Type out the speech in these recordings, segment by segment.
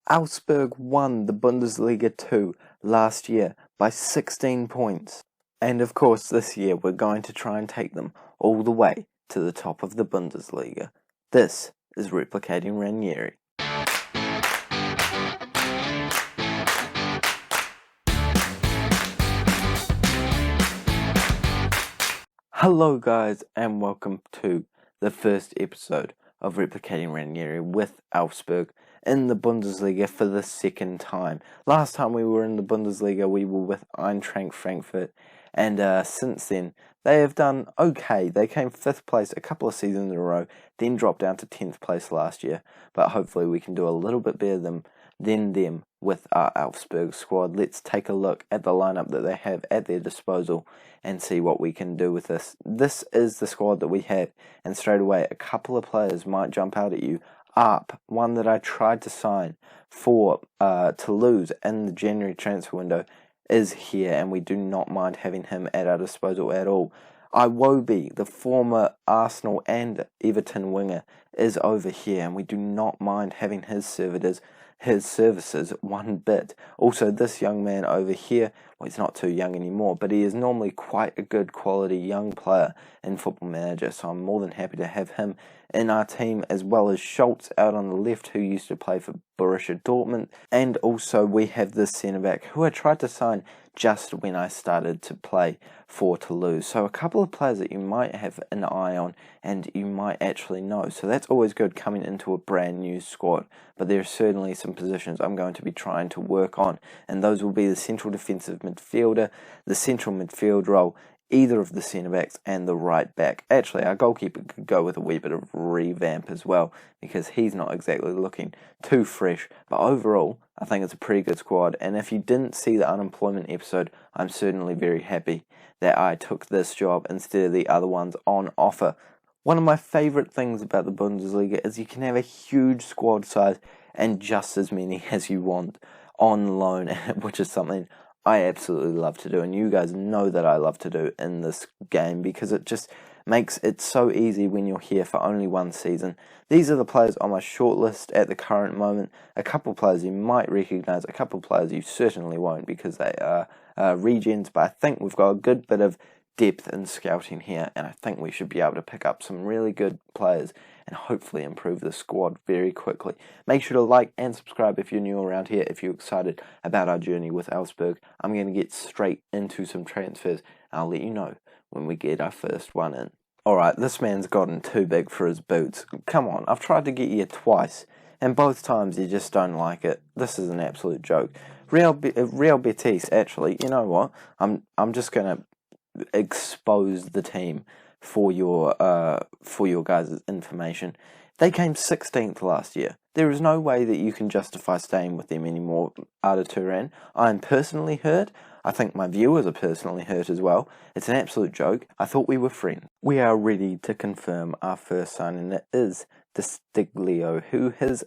Augsburg won the Bundesliga 2 last year by 16 points. And of course this year we're going to try and take them all the way to the top of the Bundesliga. This is Replicating Ranieri. Hello guys, and welcome to the first episode of Replicating Ranieri with Augsburg in the Bundesliga for the second time. Last time we were in the Bundesliga we were with Eintracht Frankfurt, and since then they have done okay. They came 5th place a couple of seasons in a row, then dropped down to 10th place last year, but hopefully we can do a little bit better than them with our Augsburg squad. Let's take a look at the lineup that they have at their disposal and see what we can do with this. This is the squad that we have, and straight away a couple of players might jump out at you. One that I tried to sign for Toulouse in the January transfer window, is here, and we do not mind having him at our disposal at all. Iwobi, the former Arsenal and Everton winger, is over here, and we do not mind having his services one bit. Also, this young man over here, well, he's not too young anymore, but he is normally quite a good quality young player in Football Manager, so I'm more than happy to have him in our team, as well as Schultz out on the left, who used to play for Borussia Dortmund. And also we have this centre-back who I tried to sign just when I started to play for Toulouse. So a couple of players that you might have an eye on and you might actually know. So that's always good coming into a brand new squad. But there are certainly some positions I'm going to be trying to work on, and those will be the central defensive midfielder, the central midfield role, either of the centre-backs, and the right back. Actually, our goalkeeper could go with a wee bit of revamp as well, because he's not exactly looking too fresh. But overall, I think it's a pretty good squad, and if you didn't see the unemployment episode, I'm certainly very happy that I took this job instead of the other ones on offer. One of my favourite things about the Bundesliga is you can have a huge squad size and just as many as you want on loan, which is something I absolutely love to do, and you guys know that I love to do in this game, because it just makes it so easy when you're here for only one season. These are the players on my shortlist at the current moment. A couple of players you might recognise, a couple of players you certainly won't, because they are regens, but I think we've got a good bit of depth in scouting here, and I think we should be able to pick up some really good players and hopefully improve the squad very quickly. Make sure to like and subscribe if you're new around here, if you're excited about our journey with Augsburg. I'm going to get straight into some transfers, and I'll let you know when we get our first one in. Alright, this man's gotten too big for his boots. Come on, I've tried to get you twice, and both times you just don't like it. This is an absolute joke. Real Betis, actually, you know what? I'm just going to expose the team for your guys' information. They came 16th last year. There is no way that you can justify staying with them anymore, Arda Turan. I am personally hurt. I think my viewers are personally hurt as well. It's an absolute joke. I thought we were friends. We are ready to confirm our first signing. It is Distiglio, who has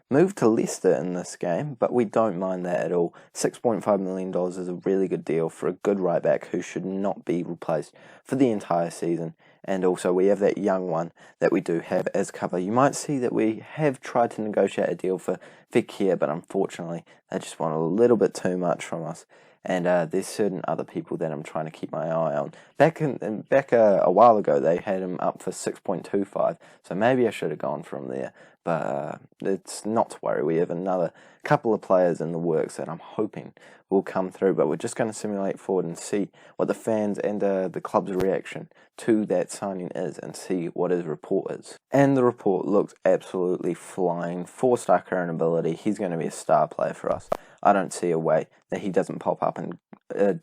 moved to Leicester in this game, but we don't mind that at all. $6.5 million is a really good deal for a good right back who should not be replaced for the entire season. And also we have that young one that we do have as cover. You might see that we have tried to negotiate a deal for Fekir, but unfortunately they just want a little bit too much from us. And there's certain other people that I'm trying to keep my eye on. Back a while ago, they had him up for 6.25, so maybe I should have gone from there. But it's not to worry. We have another couple of players in the works that I'm hoping will come through. But we're just going to simulate forward and see what the fans and the club's reaction to that signing is, and see what his report is. And the report looks absolutely flying. 4-star current ability. He's going to be a star player for us. I don't see a way that he doesn't pop up and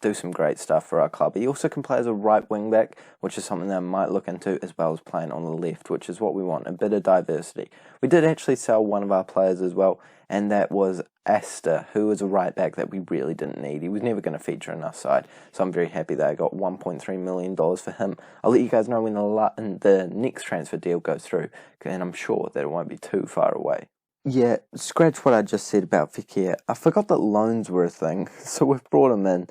do some great stuff for our club. He also can play as a right wing back, which is something that I might look into, as well as playing on the left, which is what we want, a bit of diversity. We did actually sell one of our players as well, and that was Asta, who was a right back that we really didn't need. He was never going to feature in our side, so I'm very happy that I got $1.3 million for him. I'll let you guys know when the next transfer deal goes through, and I'm sure that it won't be too far away. Yeah, scratch what I just said about Fekir. I forgot that loans were a thing, so we've brought him in,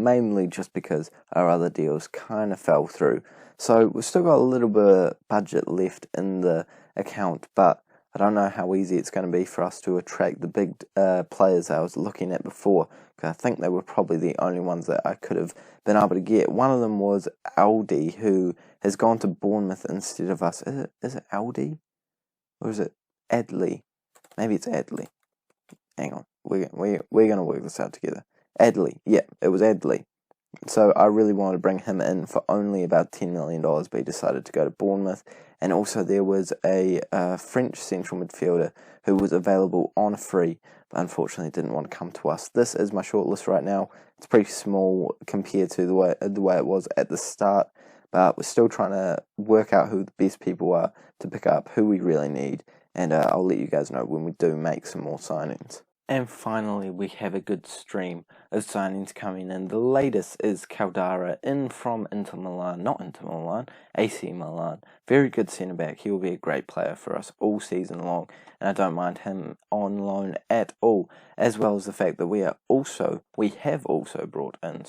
mainly just because our other deals kind of fell through. So we've still got a little bit of budget left in the account, but I don't know how easy it's going to be for us to attract the big players I was looking at before, because I think they were probably the only ones that I could have been able to get. One of them was Aldi, who has gone to Bournemouth instead of us. Is it Aldi? Or is it Adley? Maybe it's Adley. Hang on. We're going to work this out together. Adley. Yeah, it was Adley. So I really wanted to bring him in for only about $10 million, but he decided to go to Bournemouth. And also there was a French central midfielder who was available on a free, but unfortunately didn't want to come to us. This is my shortlist right now. It's pretty small compared to the way it was at the start, but we're still trying to work out who the best people are to pick up, who we really need, and I'll let you guys know when we do make some more signings. And finally, we have a good stream of signings coming in. The latest is Caldara in from AC Milan. Very good centre-back. He will be a great player for us all season long, and I don't mind him on loan at all, as well as the fact that we have also brought in,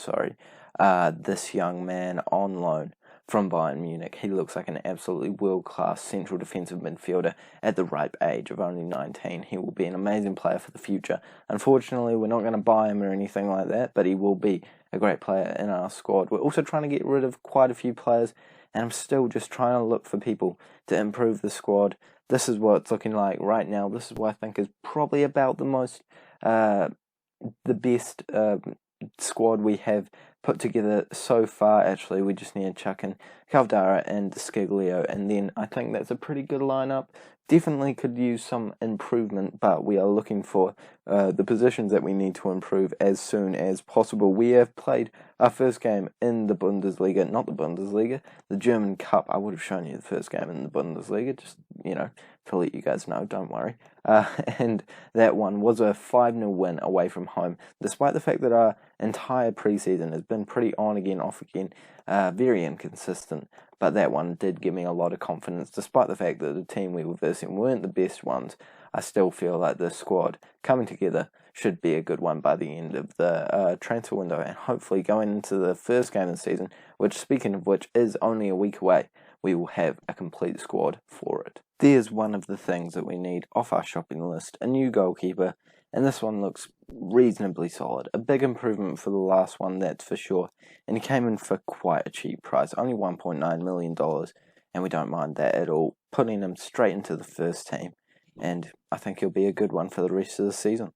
this young man on loan from Bayern Munich. He looks like an absolutely world-class central defensive midfielder at the ripe age of only 19. He will be an amazing player for the future. Unfortunately, we're not going to buy him or anything like that, but he will be a great player in our squad. We're also trying to get rid of quite a few players, and I'm still just trying to look for people to improve the squad. This is what it's looking like right now. This is what I think is probably about the best squad we have put together so far. Actually, we just need to chuck in Caldara and Sciglio, and then I think that's a pretty good lineup. Definitely could use some improvement, but we are looking for the positions that we need to improve as soon as possible. We have played our first game in the Bundesliga, not the Bundesliga, the German Cup. I would have shown you the first game in the Bundesliga, just, to let you guys know, don't worry. And that one was a 5-0 win away from home, despite the fact that our entire preseason has been pretty on again, off again, very inconsistent. But that one did give me a lot of confidence, despite the fact that the team we were versing weren't the best ones. I still feel like the squad coming together should be a good one by the end of the transfer window, and hopefully going into the first game of the season, which, speaking of which, is only a week away, we will have a complete squad for it. There's one of the things that we need off our shopping list, a new goalkeeper, and this one looks reasonably solid. A big improvement for the last one, that's for sure, and he came in for quite a cheap price, only $1.9 million, and we don't mind that at all, putting him straight into the first team, and I think he'll be a good one for the rest of the season.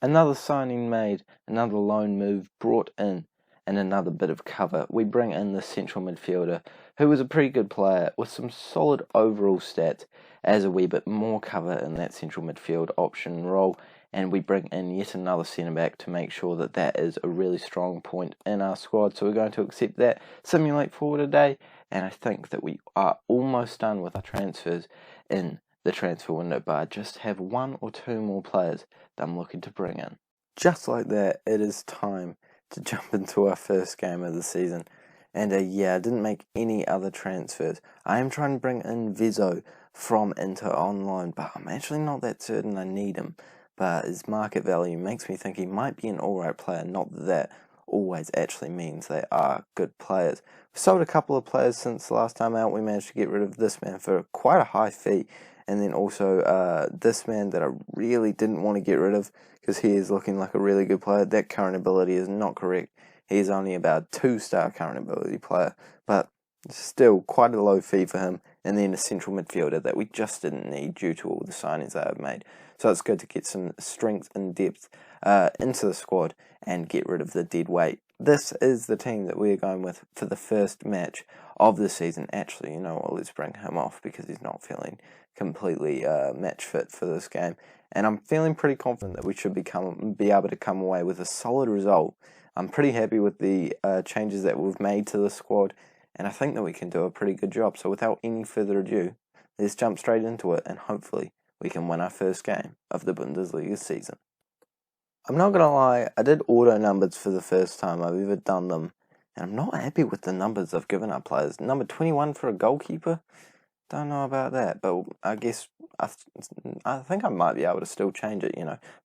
Another signing made, another loan move brought in, and another bit of cover. We bring in the central midfielder, who was a pretty good player with some solid overall stats as a wee bit more cover in that central midfield option role, and we bring in yet another centre-back to make sure that that is a really strong point in our squad. So we're going to accept that, simulate for today, and I think that we are almost done with our transfers in the transfer window, but I just have 1 or 2 more players that I'm looking to bring in. Just like that, it is time to jump into our first game of the season. And I didn't make any other transfers. I am trying to bring in Vezo from Inter on loan, but I'm actually not that certain I need him. But his market value makes me think he might be an alright player, not that always actually means they are good players. We've sold a couple of players since the last time out. We managed to get rid of this man for quite a high fee, and then also this man that I really didn't want to get rid of because he is looking like a really good player. That current ability is not correct. He is only about a 2-star current ability player, but still quite a low fee for him. And then a central midfielder that we just didn't need due to all the signings I have made. So it's good to get some strength and depth into the squad and get rid of the dead weight. This is the team that we are going with for the first match of the season. Actually, you know what, let's bring him off because he's not feeling completely match fit for this game. And I'm feeling pretty confident that we should be able to come away with a solid result. I'm pretty happy with the changes that we've made to the squad, and I think that we can do a pretty good job. So without any further ado, let's jump straight into it, and hopefully we can win our first game of the Bundesliga season. I'm not going to lie, I did auto numbers for the first time I've ever done them, and I'm not happy with the numbers I've given our players. Number 21 for a goalkeeper? Don't know about that, but I guess I think I might be able to still change it,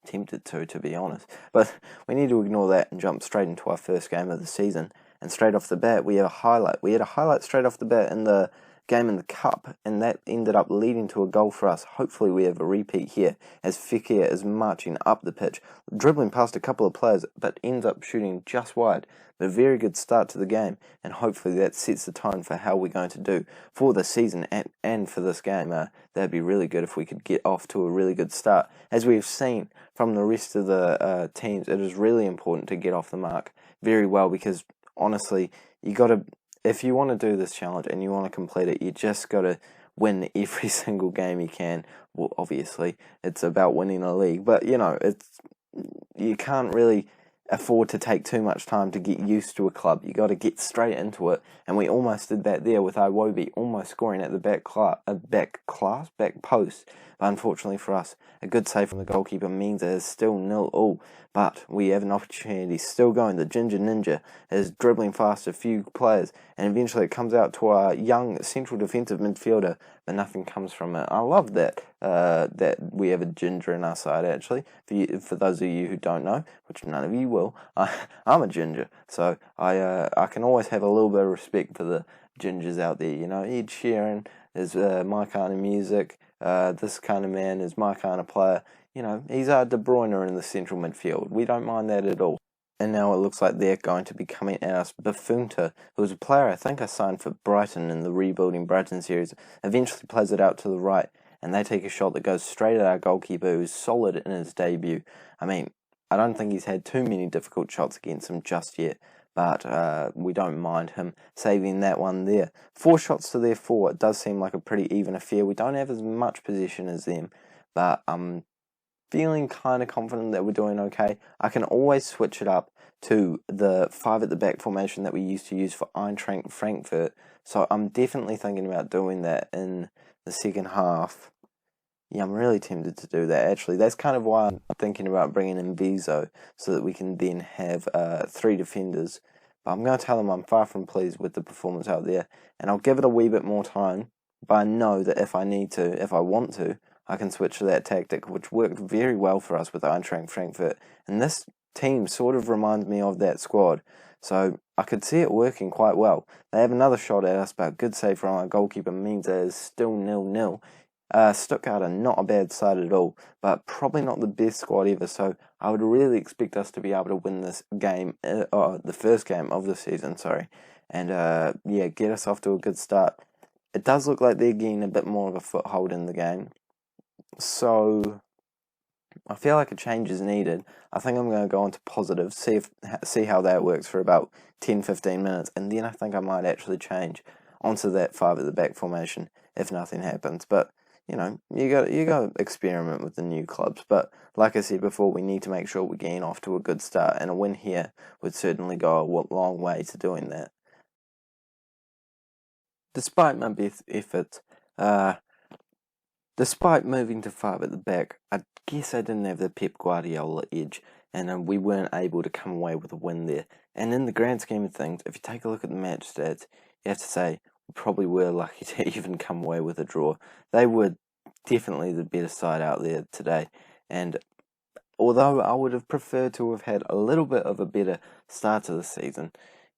tempted to be honest. But we need to ignore that and jump straight into our first game of the season. And straight off the bat, we have a highlight. We had a highlight straight off the bat in the game in the cup, and that ended up leading to a goal for us. Hopefully we have a repeat here, as Fekir is marching up the pitch, dribbling past a couple of players, but ends up shooting just wide. But a very good start to the game, and hopefully that sets the tone for how we're going to do for the season and for this game. That'd be really good if we could get off to a really good start. As we've seen from the rest of the teams, it is really important to get off the mark very well, because honestly, if you want to do this challenge and you want to complete it, you just got to win every single game you can. Well, obviously, it's about winning a league, but you can't really afford to take too much time to get used to a club. You got to get straight into it, and we almost did that there with Iwobi almost scoring at the back post. But unfortunately for us, a good save from the goalkeeper means it is still 0-0. But we have an opportunity still going. The Ginger Ninja is dribbling past a few players, and eventually it comes out to our young central defensive midfielder, but nothing comes from it. I love that that we have a ginger in our side, actually. For those of you who don't know, which none of you will, I'm a ginger, so I can always have a little bit of respect for the gingers out there. Ed Sheeran is my kind of music. This kind of man is my kind of player. He's our De Bruyne in the central midfield. We don't mind that at all. And now it looks like they're going to be coming at us. Bufunta, who was a player I think I signed for Brighton in the rebuilding Brighton series, eventually plays it out to the right, and they take a shot that goes straight at our goalkeeper, who's solid in his debut. I mean, I don't think he's had too many difficult shots against him just yet, but we don't mind him saving that one there. 4 shots to their 4. It does seem like a pretty even affair. We don't have as much possession as them, but I'm feeling kind of confident that we're doing okay. I can always switch it up to the 5 at the back formation that we used to use for Eintracht Frankfurt, so I'm definitely thinking about doing that in the second half. Yeah, I'm really tempted to do that, actually. That's kind of why I'm thinking about bringing in Bezo, so that we can then have 3 defenders. But I'm going to tell them I'm far from pleased with the performance out there, and I'll give it a wee bit more time. But I know that if I want to, I can switch to that tactic, which worked very well for us with Eintracht Frankfurt. And this team sort of reminds me of that squad, so I could see it working quite well. They have another shot at us, but a good save from our goalkeeper means it is still 0-0. Stuttgart are not a bad side at all, but probably not the best squad ever, so I would really expect us to be able to win this game, the first game of the season, and get us off to a good start. It does look like they're getting a bit more of a foothold in the game, so I feel like a change is needed. I think I'm going to go on to positive, see how that works for about 10-15 minutes, and then I think I might actually change onto that 5 at the back formation if nothing happens. But you got to experiment with the new clubs. But like I said before, we need to make sure we're getting off to a good start, and a win here would certainly go a long way to doing that. Despite my best efforts, despite moving to 5 at the back, I guess I didn't have the Pep Guardiola edge, and we weren't able to come away with a win there. And in the grand scheme of things, if you take a look at the match stats, you have to say we probably were lucky to even come away with a draw. They were definitely the better side out there today, and although I would have preferred to have had a little bit of a better start to the season,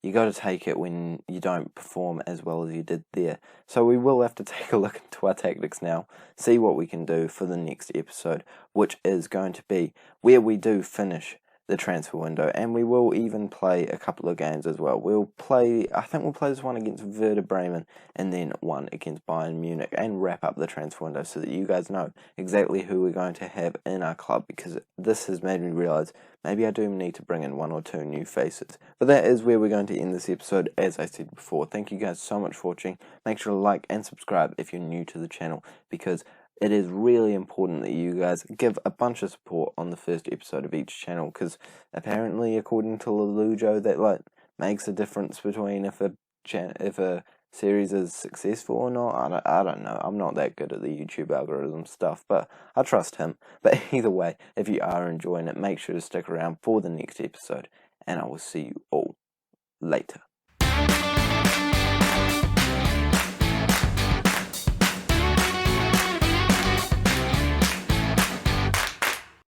you got to take it when you don't perform as well as you did there. So we will have to take a look into our tactics now, see what we can do for the next episode, which is going to be where we do finish the transfer window, and we will even play a couple of games as well. I think we'll play this one against Werder Bremen, and then one against Bayern Munich, and wrap up the transfer window so that you guys know exactly who we're going to have in our club, because this has made me realise maybe I do need to bring in 1 or 2 new faces. But that is where we're going to end this episode, as I said before. Thank you guys so much for watching. Make sure to like and subscribe if you're new to the channel, because it is really important that you guys give a bunch of support on the first episode of each channel, because apparently, according to Lelujo, that makes a difference between if a series is successful or not. I don't know. I'm not that good at the YouTube algorithm stuff, but I trust him. But either way, if you are enjoying it, make sure to stick around for the next episode, and I will see you all later.